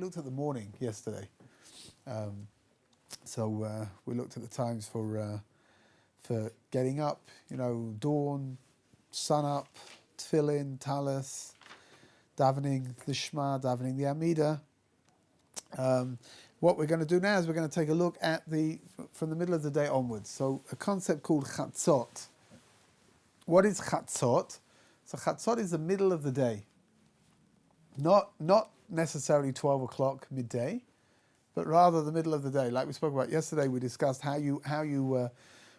looked at the morning yesterday. So we looked at the times for getting up, dawn, sun up, tefillin, talis, davening the Shema, davening the Amidah. What we're going to do now is we're going to take a look at from the middle of the day onwards. So a concept called chatzot. What is chatzot? So chatzot is the middle of the day. Not necessarily 12 o'clock midday, but rather the middle of the day. Like we spoke about yesterday, we discussed how you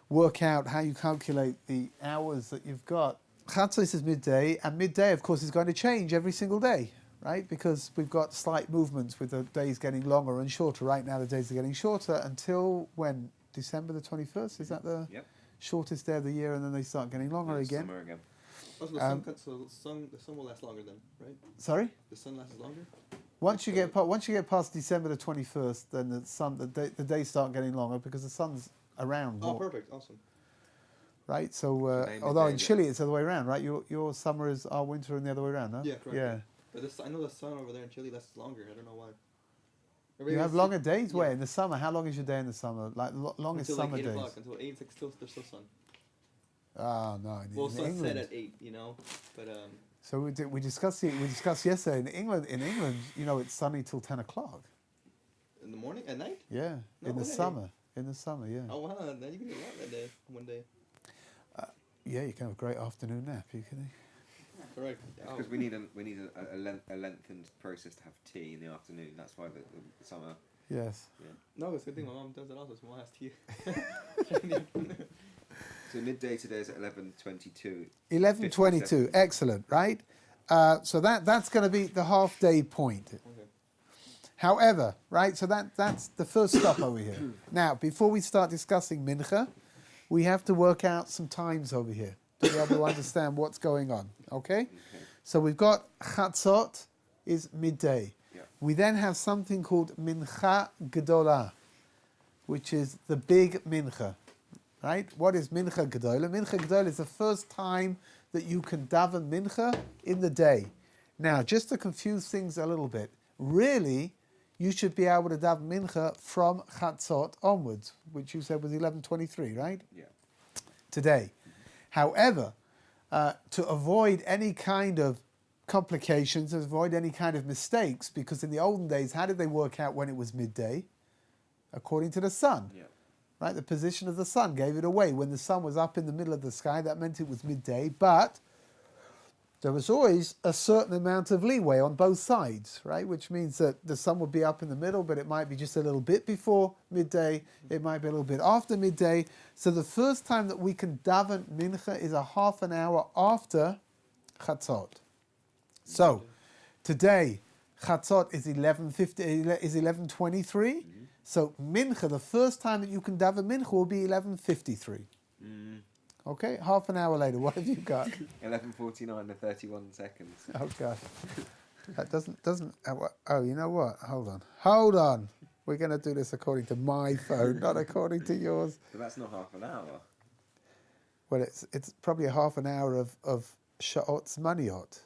work out, how you calculate the hours that you've got. Chatzos is midday, and midday, of course, is going to change every single day, right? Because we've got slight movements with the days getting longer and shorter. Right now, the days are getting shorter until when? December the 21st? Is that the shortest day of the year, and then they start getting longer again? Summer again. Also, the sun will last longer then, right? Sorry? The sun lasts longer? Once you get past December the 21st, then the days start getting longer because the sun's around more. Oh, perfect. Awesome. Right, so although in Chile it's the other way around, right? Your summer is our winter and the other way around, huh? Yeah, correct. Yeah. But I know the sun over there in Chile lasts longer. I don't know why. You have longer days? Where? In the summer? How long is your day in the summer? Like longest until summer like 8 days? o'clock, until 8, there's still sun. Oh, no. Well, in sunset England. at 8, but... So we discussed yesterday, in England, it's sunny till 10 o'clock. In the morning? At night? Yeah, No in the way. summer. In the summer, yeah. Oh, wow. Then you can do a lot that day, one day. Yeah, you can have a great afternoon nap, you can. Correct. Because we need a lengthened process to have tea in the afternoon. That's why the summer. Yes. Yeah. No, it's a good thing my mom does that also, so my mom has tea. So midday today is at 11:22. 11:22, excellent, right? So that's going to be the half-day point. Okay. However, right, so that's the first stop over here. Now, before we start discussing mincha, we have to work out some times over here to be able to understand what's going on, okay? So we've got chatzot is midday. Yeah. We then have something called mincha gedola, which is the big mincha, right? What is mincha gedola? Mincha gedola is the first time that you can daven mincha in the day. Now, just to confuse things a little bit, really, you should be able to daven mincha from chatzot onwards, which you said was 11:23, right? Yeah. Today. However, to avoid any kind of complications, avoid any kind of mistakes, because in the olden days, how did they work out when it was midday? According to the sun. Yeah. Right? The position of the sun gave it away. When the sun was up in the middle of the sky, that meant it was midday, but there was always a certain amount of leeway on both sides, right? Which means that the sun would be up in the middle, but it might be just a little bit before midday. It might be a little bit after midday. So the first time that we can daven mincha is a half an hour after chatzot. So today, chatzot is 11:23. So mincha, the first time that you can daven mincha will be 11:53. Okay, half an hour later, what have you got? 11:49 and 31 seconds. Oh gosh, that doesn't. Oh, you know what? Hold on. We're going to do this according to my phone, not according to yours. But that's not half an hour. Well, it's probably a half an hour of sha'ot's maniot.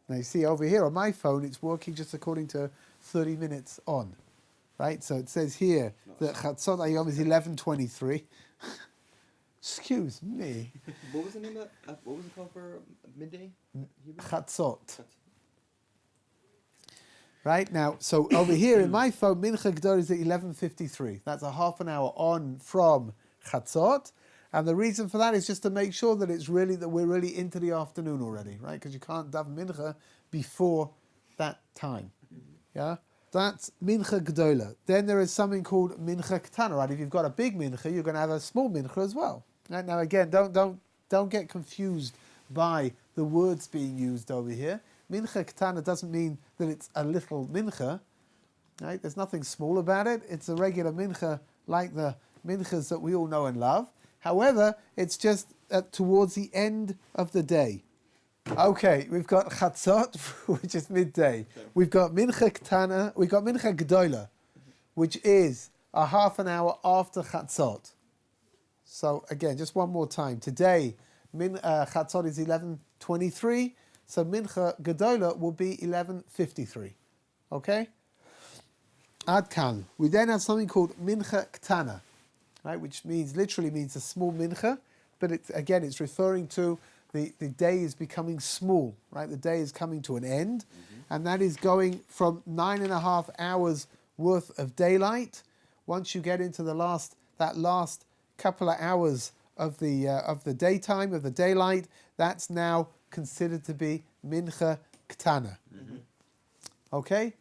Now you see over here on my phone, it's working just according to 30 minutes on, right? So it says here that chatzot ayom is 11:23. Excuse me. What was the name of that? What was it called for midday? Chatzot. Right now, so over here in my phone, mincha gedola is at 11:53. That's a half an hour on from chatzot, and the reason for that is just to make sure that we're really into the afternoon already, right? Because you can't daven mincha before that time. Yeah. That's mincha gedola. Then there is something called mincha ketana, right? If you've got a big mincha, you're going to have a small mincha as well. Right? Now again, don't get confused by the words being used over here. Mincha ketana doesn't mean that it's a little mincha, right? There's nothing small about it. It's a regular mincha like the minchas that we all know and love. However, it's just towards the end of the day. Okay, we've got chatzot, which is midday. Okay. We've got mincha ketana, we've got mincha gedola, which is a half an hour after chatzot. So again, just one more time. Today, chatzot is 11:23, so mincha gedola will be 11:53. Okay? Ad kan. We then have something called mincha ktana, right? Which literally means a small mincha, but it's referring to the day is becoming small, right? The day is coming to an end, and that is going from 9.5 hours worth of daylight. Once you get into that last couple of hours of the daytime, of the daylight, that's now considered to be mincha ktana. Okay?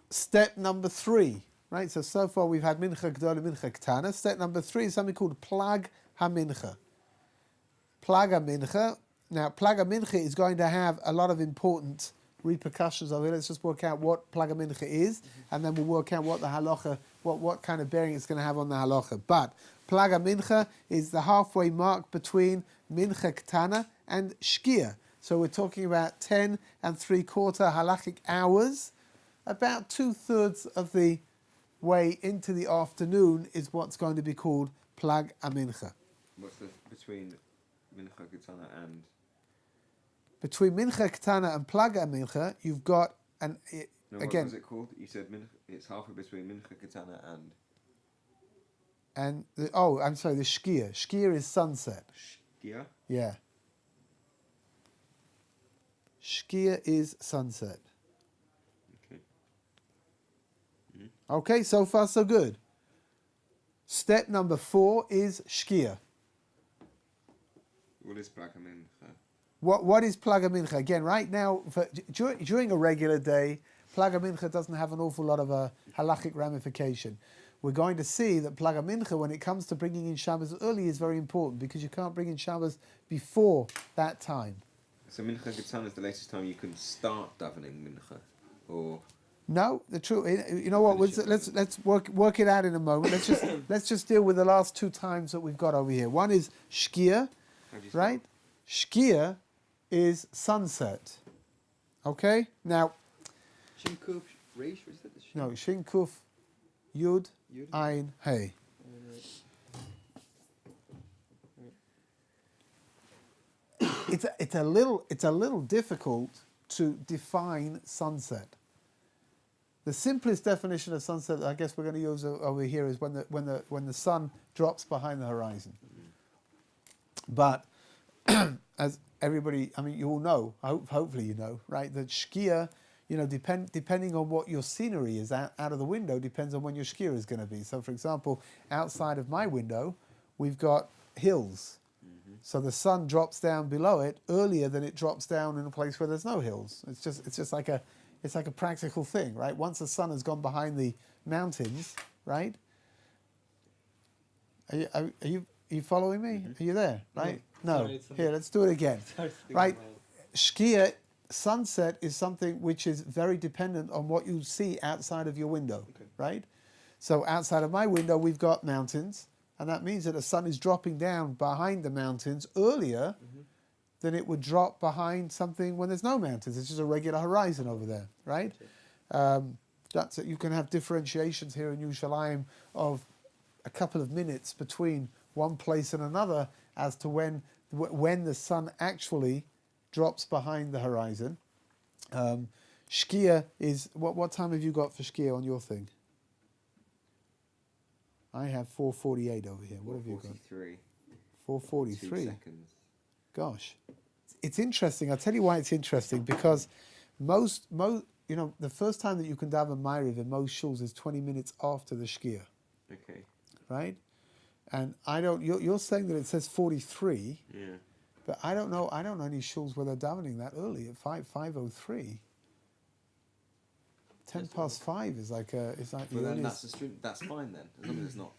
Step number 3, right? So far we've had mincha gdola, mincha ktana. Step number 3 is something called plag ha-mincha. Plag ha-mincha. Now, plag ha-mincha is going to have a lot of important repercussions of it. Let's just work out what plag ha-mincha is, and then we'll work out what the halacha, what kind of bearing it's going to have on the halacha. But plag ha-mincha is the halfway mark between mincha ktana and shkia. So we're talking about 10 3/4 halachic hours. About 2/3 of the way into the afternoon is what's going to be called plag ha-mincha. What's the between mincha ketana and? Between mincha ketana and plag ha-mincha, you've got What was it called? You said it's halfway between mincha ketana and. I'm sorry, the shkia. Shkia is sunset. Shkia. Yeah. Shkia is sunset. Okay, so far so good. Step number 4 is shkia. What is plag ha-mincha? What is plag ha-mincha? Again, right now, during a regular day, plag ha-mincha doesn't have an awful lot of a halachic ramification. We're going to see that plag ha-mincha, when it comes to bringing in Shabbos early, is very important because you can't bring in Shabbos before that time. So mincha ketana is the latest time you can start davening mincha, or. No, the truth. You know what? Let's work it out in a moment. Let's just deal with the last 2 times that we've got over here. One is shkia, right? Shkia is sunset. Okay. Now. Shin Kuf Reish, is it? No, Shin Kuf Yud Ayin Hey. It's a little difficult to define sunset. The simplest definition of sunset that I guess we're going to use over here is when the sun drops behind the horizon. But as everybody, I mean, you all know, hopefully you know, right, that shkia, depending on what your scenery is out of the window, depends on when your shkia is going to be. So, for example, outside of my window, we've got hills. So the sun drops down below it earlier than it drops down in a place where there's no hills. It's just like a practical thing, right? Once the sun has gone behind the mountains, right? Are you following me? Are you there? Right? No. Here, let's do it again. Right? Shkia, sunset, is something which is very dependent on what you see outside of your window, right? So outside of my window, we've got mountains, and that means that the sun is dropping down behind the mountains earlier than it would drop behind something when there's no mountains. It's just a regular horizon over there, right? That's it. You can have differentiations here in Yerushalayim of a couple of minutes between one place and another as to when the sun actually drops behind the horizon. Shkia is what time have you got for shkia on your thing? I have 4:48 over here. What have you got? 4:43. 2 seconds. Gosh, it's interesting. I'll tell you why it's interesting, because most the first time that you can daven Ma'ariv in most shuls is 20 minutes after the shkia. Okay. Right? And you're saying that it says 43. Yeah. But I don't know any shuls where they're davening that early at 5:03. 5:10 is like Well, then that's fine then, as long as it's not.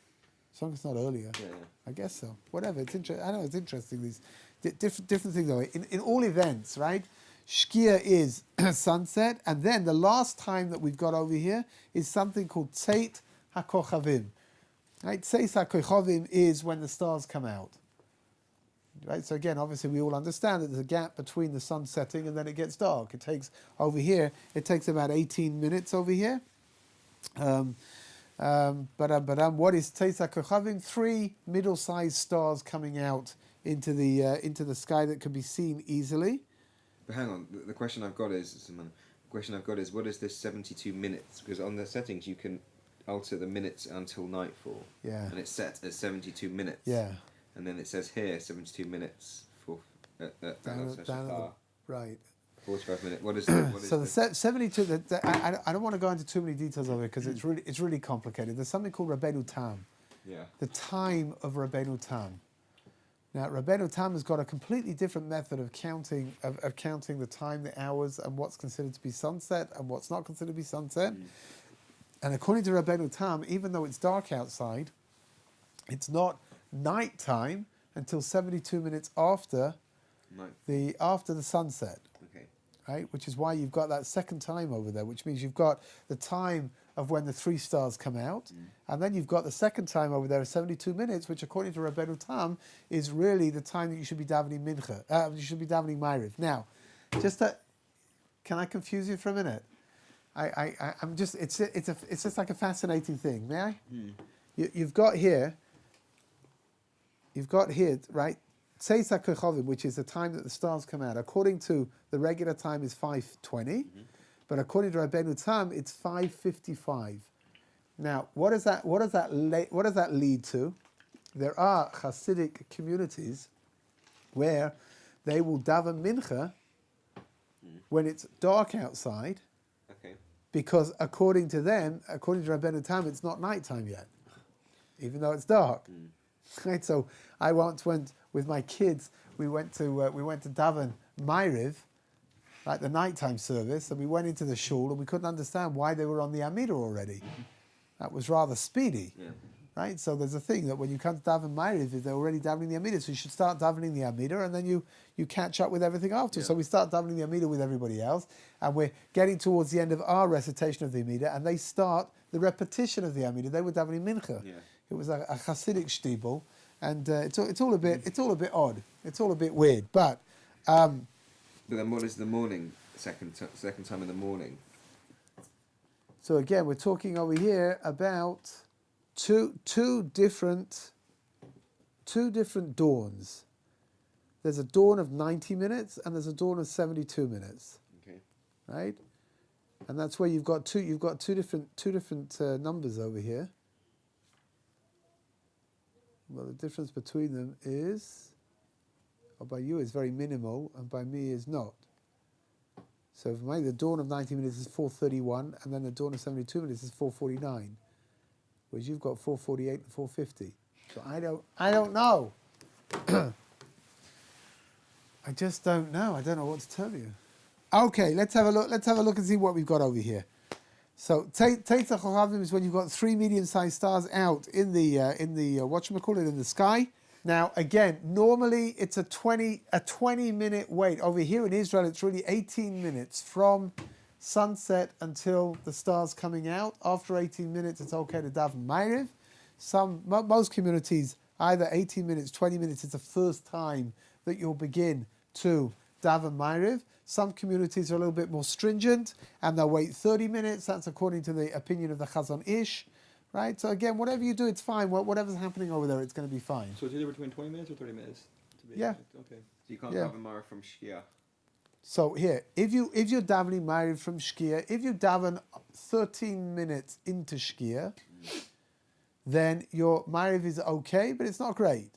As long as it's not earlier. Yeah. I guess so. Whatever. It's interesting. I know it's interesting. These different things. Though. In all events, right? Shkia is sunset, and then the last time that we've got over here is something called Tzeit HaKochavim. Right? Tzeit HaKochavim is when the stars come out. Right? So again, obviously we all understand that there's a gap between the sun setting and then it gets dark. It takes about 18 minutes over here. What is Tzeit HaKochavim? 3 middle-sized stars coming out into the sky that can be seen easily. But hang on, the question I've got is, question I've got is, what is this 72 minutes? Because on the settings you can alter the minutes until nightfall. Yeah. And it's set at 72 minutes. Yeah. And then it says here 72 minutes for right. 45 minutes. What is So the 72. I don't want to go into too many details of it because it's really complicated. There's something called Rabbeinu Tam. Yeah. The time of Rabbeinu Tam. Now, Rabbeinu Tam has got a completely different method of counting the time, the hours, and what's considered to be sunset and what's not considered to be sunset. And according to Rabbeinu Tam, even though it's dark outside, it's not night time until 72 minutes after the sunset. Okay. Right, which is why you've got that second time over there, which means you've got the time of when the 3 stars come out, and then you've got the second time over there of 72 minutes, which according to Rabbeinu Tam is really the time that you should be davening mincha, you should be davening Ma'ariv. Now, can I confuse you for a minute? I'm just, it's just like a fascinating thing, may I? You've got here, right, Tzeis HaKochovim, which is the time that the stars come out. According to the regular time is 5:20, but according to Rabbeinu Tam, it's 5:55. Now, what does that lead to? There are Hasidic communities where they will daven mincha when it's dark outside, because according to Rabbeinu Tam, it's not nighttime yet, even though it's dark. Right, so I once went with my kids. We went to daven Ma'ariv, like the nighttime service, and we went into the shul and we couldn't understand why they were on the Amida already. That was rather speedy, right? So there's a thing that when you come to daven Ma'ariv, they're already davening the Amida, so you should start davening the Amida, and then you catch up with everything after. Yeah. So we start davening the Amida with everybody else, and we're getting towards the end of our recitation of the Amida, and they start the repetition of the Amida. They were davening Mincha. Yeah. It was a Hasidic shtibel, and it's all a bit odd. It's all a bit weird. But then what is the morning? Second time in the morning. So again, we're talking over here about two different dawns. There's a dawn of 90 minutes and there's a dawn of 72 minutes. Okay. Right, and that's where you've got two different numbers over here. Well, the difference between them is, by you is very minimal, and by me is not. So for me, the dawn of 90 minutes is 4:31, and then the dawn of 72 minutes is 4:49, whereas you've got 4:48 and 4:50. So I don't know. I just don't know. I don't know what to tell you. Okay, let's have a look. Let's have a look and see what we've got over here. So Tzeis HaKochovim is when you've got 3 medium-sized stars out in the whatchamacallit, in the sky. Now again, normally it's a 20-minute wait. Over here in Israel, it's really 18 minutes from sunset until the stars coming out. After 18 minutes, it's okay to daven Ma'ariv. Most communities, either 18 minutes, 20 minutes is the first time that you'll begin to daven Ma'ariv. Some communities are a little bit more stringent and they'll wait 30 minutes. That's according to the opinion of the Chazon Ish. Right? So again, whatever you do, it's fine. Whatever's happening over there, it's going to be fine. So it's either between 20 minutes or 30 minutes? Yeah. Okay. So you can't daven Ma'ariv from Shkia? So here, if you're davening Ma'ariv from Shkia, if you daven 13 minutes into Shkia, then your Ma'ariv is okay, but it's not great.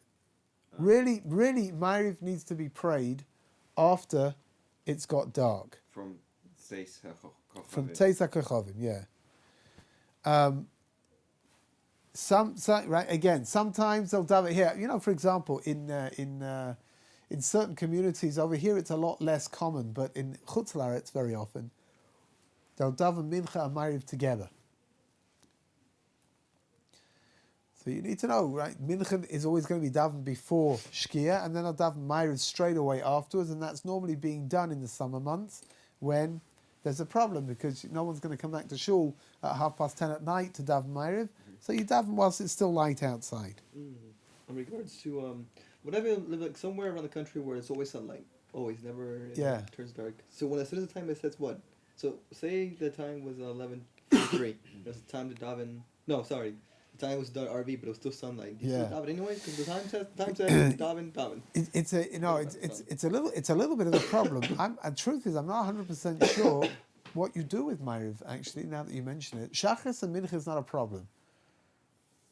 Really, Ma'ariv needs to be prayed after it's got dark. From Tzeis HaKochovim. From Tzeis HaKochovim, yeah. Right, again, sometimes they'll daven here. You know, for example, in certain communities over here, it's a lot less common, but in Chutz La'aretz very often, they'll daven Mincha and Ma'ariv together. So you need to know, right? Mincha is always going to be davened before Shkia, and then I'll daven Ma'ariv straight away afterwards, and that's normally being done in the summer months when there's a problem because no one's going to come back to shul at 10:30 at night to daven Ma'ariv. So you daven whilst it's still light outside. In regards to whenever you live like somewhere around the country where it's always sunlight, always never turns dark. So when as soon as the time it says what? So say the time was 11:53. That's the time to daven. No, sorry. The time was dark RV, but it was still sunlight. Do you still daven anyway? Because the time says daven. It's a little bit of a problem. The truth is, I'm not 100% sure what you do with Ma'ariv, actually, now that you mention it. Shachris and Mincha is not a problem.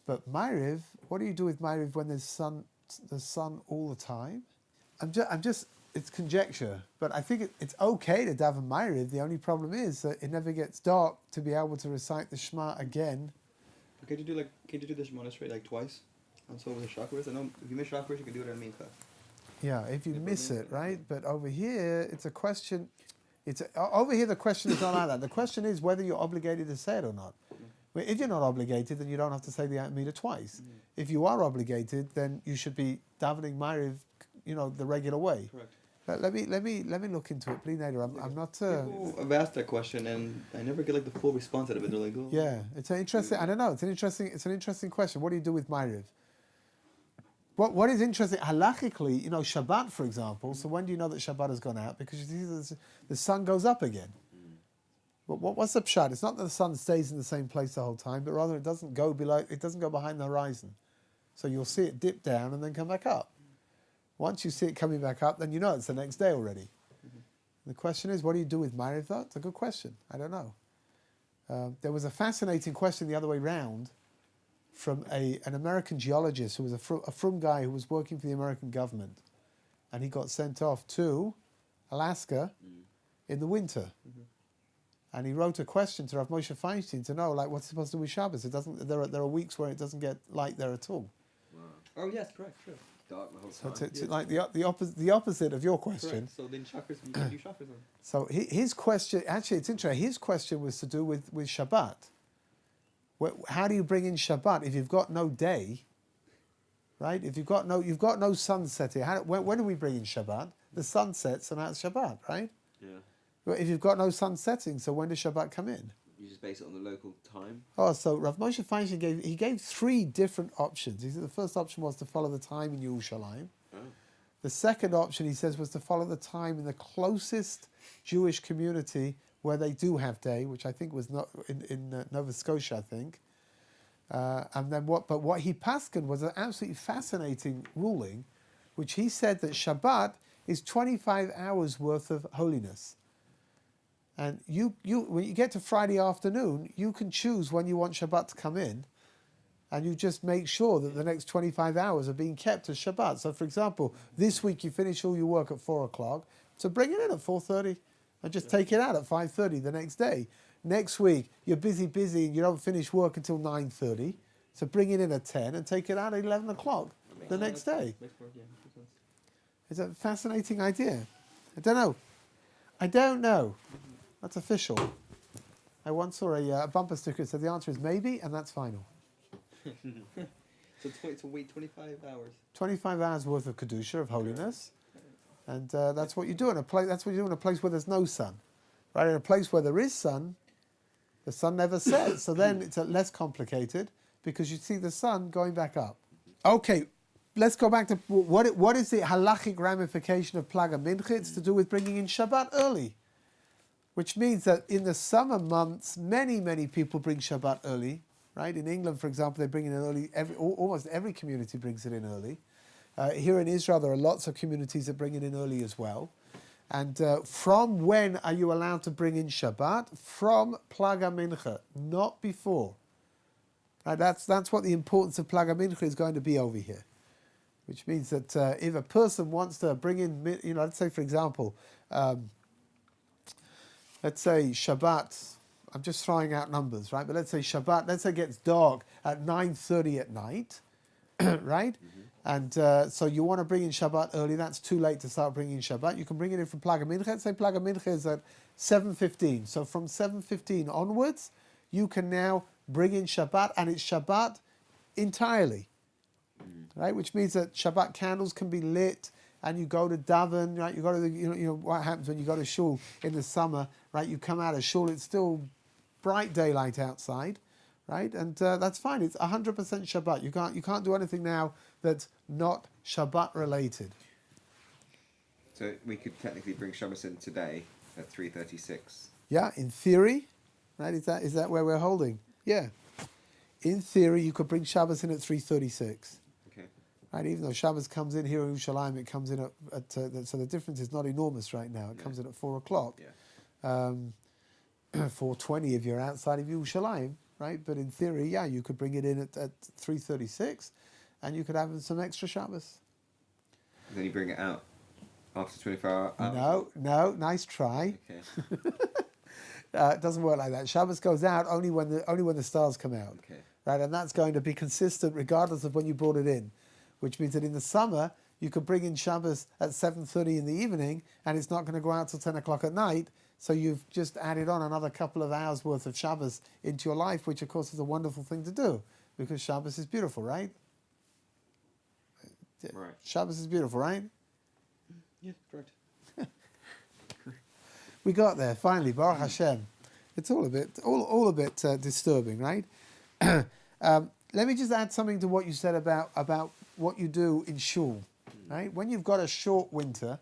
But Ma'ariv, what do you do with Ma'ariv when there's sun all the time? I'm just, it's conjecture, but I think it's okay to daven Ma'ariv. The only problem is that it never gets dark to be able to recite the Shema again. But can't you do the Shemona straight like twice? And so with the chakras, I know if you miss chakras, you can do it on Mincha. Yeah, if you miss it, right? But over here, it's a question. Over here, the question is not like that. The question is whether you're obligated to say it or not. Well, if you're not obligated, then you don't have to say the Amida twice. If you are obligated, then you should be davening Ma'ariv, the regular way. Correct. But let me look into it, please, Nader. I'm not. People have asked that question, and I never get the full response out of it. They're like, oh. Yeah, it's an interesting. I don't know. It's an interesting question. What do you do with Ma'ariv? What is interesting halachically, Shabbat, for example. So when do you know that Shabbat has gone out? Because you see the sun goes up again. But what's the pshat? It's not that the sun stays in the same place the whole time, but rather it doesn't go behind the horizon. So you'll see it dip down and then come back up. Once you see it coming back up, then you know it's the next day already. The question is, what do you do with Ma'ariv? It's a good question. I don't know. There was a fascinating question the other way round from an American geologist who was a frum guy who was working for the American government, and he got sent off to Alaska in the winter. And he wrote a question to Rav Moshe Feinstein to know, what's supposed to do with Shabbos? It doesn't. There are weeks where it doesn't get light there at all. Wow. Oh yes, correct, true. Dark the whole So time. the opposite of your question. Correct. So then chakras, you can do chakras on. So his question, actually, it's interesting. His question was to do with Shabbat. How do you bring in Shabbat if you've got no day, right? If you've got no sunset here. When do we bring in Shabbat? The sun sets and that's Shabbat, right? Yeah. But if you've got no sun setting, so when does Shabbat come in? You just base it on the local time. Oh, so Rav Moshe Feinstein gave three different options. He said the first option was to follow the time in Yerushalayim. Oh. The second option, he says, was to follow the time in the closest Jewish community where they do have day, which I think was not in Nova Scotia, I think. And then what he paskened was an absolutely fascinating ruling, which he said that Shabbat is 25 hours worth of holiness. And you when you get to Friday afternoon, you can choose when you want Shabbat to come in, and you just make sure that the next 25 hours are being kept as Shabbat. So, for example, this week you finish all your work at 4 o'clock, so bring it in at 4:30, and just take it out at 5:30 the next day. Next week you're busy, and you don't finish work until 9:30, so bring it in at 10 and take it out at 11 o'clock the next day. It's a fascinating idea. I don't know. That's official. I once saw a bumper sticker that said the answer is maybe, and that's final. So wait 25 hours. 25 hours worth of kedusha, of holiness, and that's what you do in a place. That's what you do in a place where there's no sun, right? In a place where there is sun, the sun never sets. So then it's less complicated because you see the sun going back up. Okay, let's go back to what is the halachic ramification of Plaga Mincha? It's to do with bringing in Shabbat early. Which means that in the summer months, many people bring Shabbat early, right? In England, for example, they bring it in early. Almost every community brings it in early. Here in Israel, there are lots of communities that bring it in early as well. And from when are you allowed to bring in Shabbat? From Plaga Mincha, not before. Right, that's what the importance of Plaga Mincha is going to be over here. Which means that if a person wants to bring in, let's say, for example, let's say Shabbat, I'm just throwing out numbers, right? But let's say Shabbat, let's say it gets dark at 9:30 at night, right? And so you want to bring in Shabbat early, that's too late to start bringing in Shabbat. You can bring it in from Plaga Mincha. Let's say Plaga Mincha is at 7:15. So from 7:15 onwards, you can now bring in Shabbat, and it's Shabbat entirely, right? Which means that Shabbat candles can be lit, and you go to daven, right? You go to the, what happens when you go to shul in the summer, right? You come out of shul, it's still bright daylight outside, right? And that's fine. It's 100% Shabbat. You can't do anything now that's not Shabbat related. So we could technically bring Shabbos in today at 3:36. Yeah, in theory, right? Is that where we're holding? Yeah. In theory, you could bring Shabbos in at 3:36. Right, even though Shabbos comes in here in Yerushalayim, it comes in at so the difference is not enormous right now. It comes in at 4 o'clock. Yeah. 4:20 if you're outside of Yerushalayim, right? But in theory, yeah, you could bring it in at 3:36, and you could have some extra Shabbos. And then you bring it out after 24 hours? No, nice try. Okay. It doesn't work like that. Shabbos goes out only when the stars come out, Okay. right? And that's going to be consistent regardless of when you brought it in, which means that in the summer you could bring in Shabbos at 7:30 in the evening, and it's not going to go out till 10 o'clock at night. So you've just added on another couple of hours worth of Shabbos into your life, which of course is a wonderful thing to do because Shabbos is beautiful, right? Right. Shabbos is beautiful, right? Yeah, correct. We got there finally, Baruch Hashem. It's all a bit disturbing, right? Let me just add something to what you said about what you do in shul, right? When you've got a short winter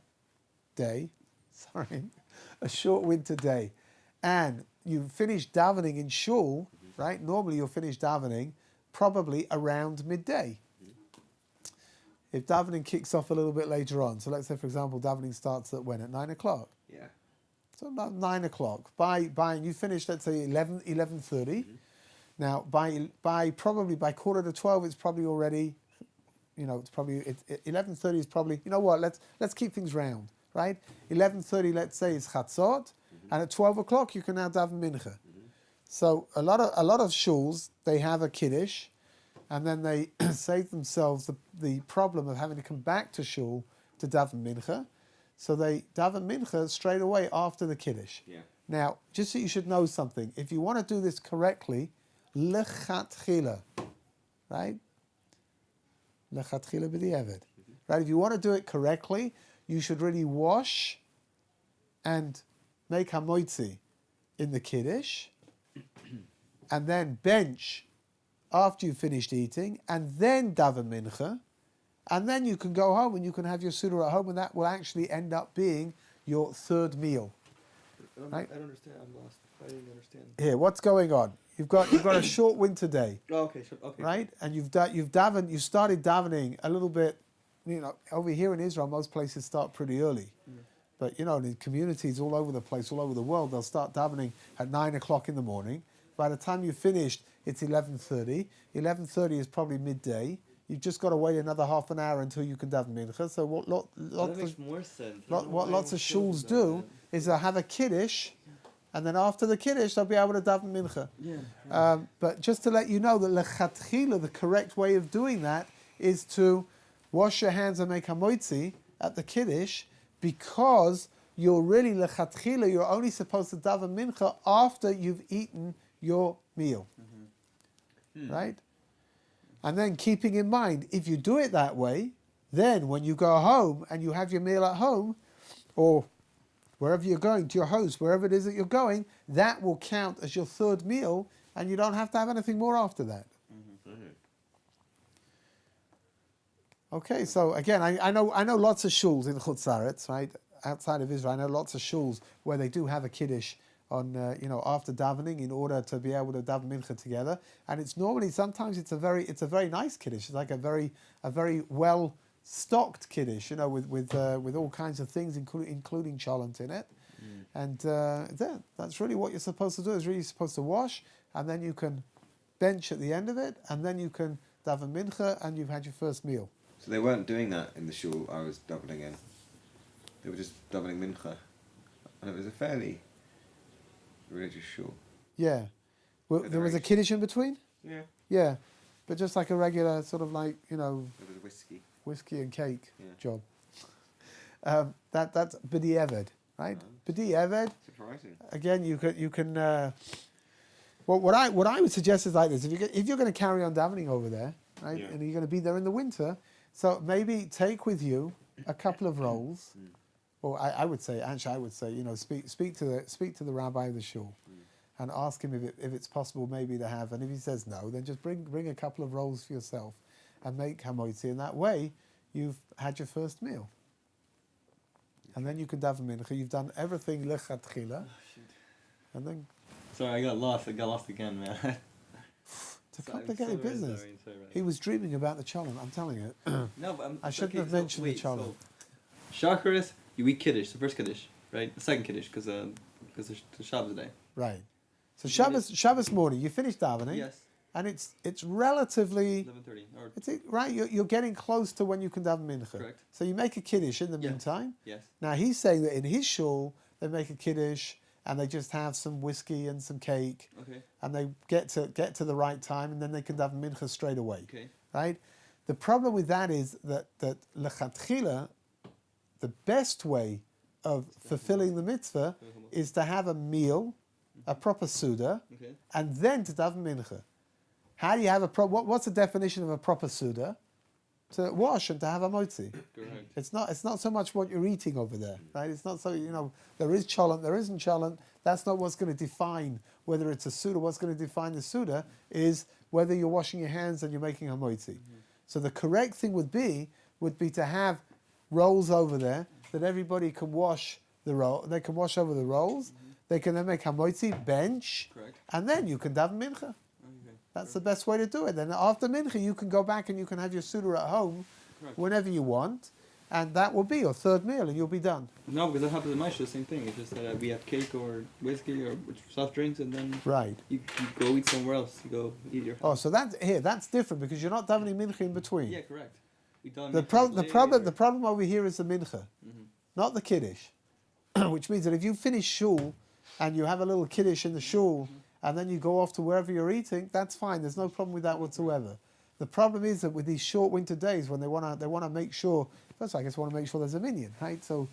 day, and you finish davening in shul, right? Normally you'll finish davening probably around midday. If davening kicks off a little bit later on, so let's say, for example, davening starts at when? At 9 o'clock? Yeah. So about 9 o'clock. You finish, let's say, 11:30. Now, probably by 11:45, it's probably already, it's probably, 11:30 is probably, you know what, let's keep things round, right? 11:30, let's say, is Chatzot, and at 12 o'clock, you can now daven Mincha. So a lot of shuls, they have a Kiddush, and then they save themselves the problem of having to come back to shul to daven Mincha. So they daven Mincha straight away after the Kiddush. Yeah. Now, just so you should know something, if you want to do this correctly, lechatchila, right? Lechatchila b'di'evet. Right? If you want to do it correctly, you should really wash and make hamoitzi in the Kiddush, and then bench after you've finished eating, and then daven Mincha, and then you can go home and you can have your Suda at home, and that will actually end up being your third meal. Right? I don't understand. I'm lost. I didn't understand. Here, what's going on? You've got a short winter day. Oh, okay, sure. Okay. Right? And you started davening a little bit, over here in Israel, most places start pretty early. But, in communities all over the place, all over the world, they'll start davening at 9 o'clock in the morning. By the time you've finished, it's 11:30. 11:30 is probably midday. You've just got to wait another half an hour until you can daven Mincha. So what that makes more sense. what lots of shuls do is they'll have a Kiddush, and then after the Kiddush, they'll be able to daven Mincha. Yeah. But just to let you know that lechatchila, the correct way of doing that is to wash your hands and make hamoitzi at the Kiddush, because you're really lechatchila, you're only supposed to daven Mincha after you've eaten your meal. Right? And then keeping in mind, if you do it that way, then when you go home and you have your meal at home, or wherever you're going, to your house, wherever it is that you're going, that will count as your third meal, and you don't have to have anything more after that. Okay, so again, I know lots of shuls in Chutz La'aretz, right? Outside of Israel, I know lots of shuls where they do have a Kiddush on, after davening in order to be able to daven Mincha together. And it's normally, sometimes it's a very nice Kiddush. It's like a very well stocked Kiddush, with all kinds of things, including cholent in it. And that's really what you're supposed to do. Is really supposed to wash, and then you can bench at the end of it, and then you can daven Mincha, and you've had your first meal. So they weren't doing that in the shul I was davening in. They were just davening Mincha. And it was a fairly religious shul. Yeah. Well, there was a Kiddush in between? Yeah. Yeah. But just like a regular sort of like, There was whiskey. whiskey and cake Yeah. job. That's b'di'evet, right? B'di'evet. Surprising. Again, you can. What I would suggest is like this: if you're going to carry on davening over there, right, Yeah. and you're going to be there in the winter, so maybe take with you a couple of rolls, or I would say, speak to the rabbi of the shul, and ask him if it's possible maybe to have, and if he says no, then just bring a couple of rolls for yourself, and make hamoitzi, and that way you've had your first meal. And then you can daven mincha. You've done everything lechatchila, and then. Sorry, I got lost again, man. It's a complicated business. Sorry. He was dreaming about the cholent, I'm telling you. No, but I shouldn't have mentioned the cholent. Shacharis, you eat Kiddush, the first Kiddush, right? The second Kiddush, because because it's Shabbos day. Right. So Shabbos morning, you finish davening. Yes. And it's relatively 11:30. Or right. You're getting close to when you can daven mincha. Correct. So you make a kiddush in the Yes. meantime. Yes. Now he's saying that in his shul they make a kiddush and they just have some whiskey and some cake. Okay. And they get to the right time and then they can daven mincha straight away. Okay. Right. The problem with that is that lechatchila, the best way of fulfilling the mitzvah is to have a meal, a proper suda, Okay. and then to daven mincha. How do you have what's the definition of a proper suda? To wash and to have a motzi. Correct. It's not so much what you're eating over there, right? It's not so, there is cholent, there isn't cholent. That's not what's going to define whether it's a suda. What's going to define the suda is whether you're washing your hands and you're making a motzi. So the correct thing would be to have rolls over there that everybody can wash the roll. They can wash over the rolls. They can then make hamotzi, bench, Correct. and then you can daven mincha. Okay. That's the best way to do it. Then after mincha, you can go back and you can have your suda at home Correct. whenever you want, and that will be your third meal, and you'll be done. No, because that happens in my show, same thing. It's just that we have cake or whiskey or soft drinks, and then Right. you go eat somewhere else. You go eat your. Oh, so that's different because you're not davening mincha in between. Yeah, correct. We done The problem over here is the mincha, not the kiddush, which means that if you finish shul and you have a little kiddush in the shul and then you go off to wherever you're eating, that's fine. There's no problem with that whatsoever. The problem is that with these short winter days, when they want to make sure, first I guess want to make sure there's a minyan, right? So,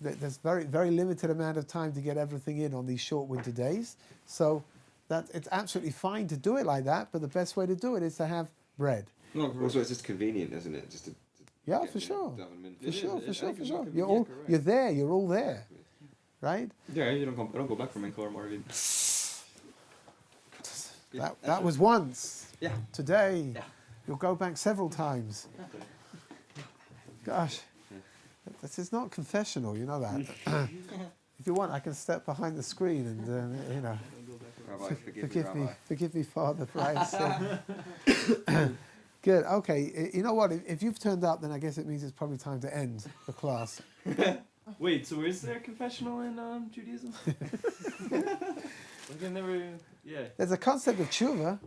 there's very very limited amount of time to get everything in on these short winter days. So that it's absolutely fine to do it like that, but the best way to do it is to have bread. No, Also, it's just convenient, isn't it? Just to Yeah, get for in, sure. daven mincha. It is. I think it's more You're convenient, correct. there. You're all there, right? Yeah, I don't go back from my car more. That was once. Yeah. Today, Yeah. you'll go back several times. Gosh, this is not confessional. You know that. If you want, I can step behind the screen and Rabbi, forgive me, Rabbi. forgive me, Father, for I have sinned. Good. Okay. You know what? If you've turned up, then I guess it means it's probably time to end the class. Wait, so is there a confessional in Judaism? Like I never, yeah. There's a concept of tshuva.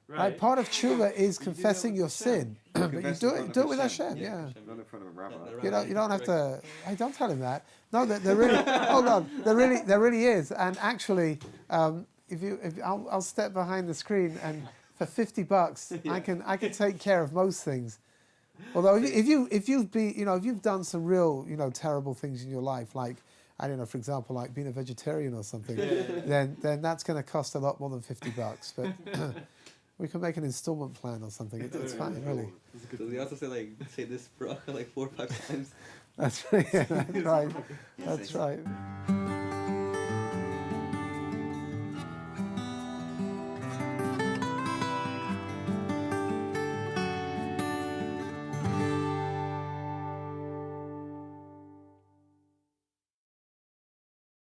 Right. Right. Part of tshuva is You do that confessing with your Hashem. sin, but you Confess do in it front of with Hashem. Hashem. Yeah. Not in front of a rabbi. You don't have to. Hey, don't tell him that. No, there really. Hold on. There really is. And actually, I'll step behind the screen and for $50, I can take care of most things. Although if you've done some real terrible things in your life, like I don't know, for example, like being a vegetarian or something, then that's going to cost a lot more than $50. But we can make an installment plan or something. It's fine, really. So they also say this bracha like 4 or 5 times. That's right. That's right.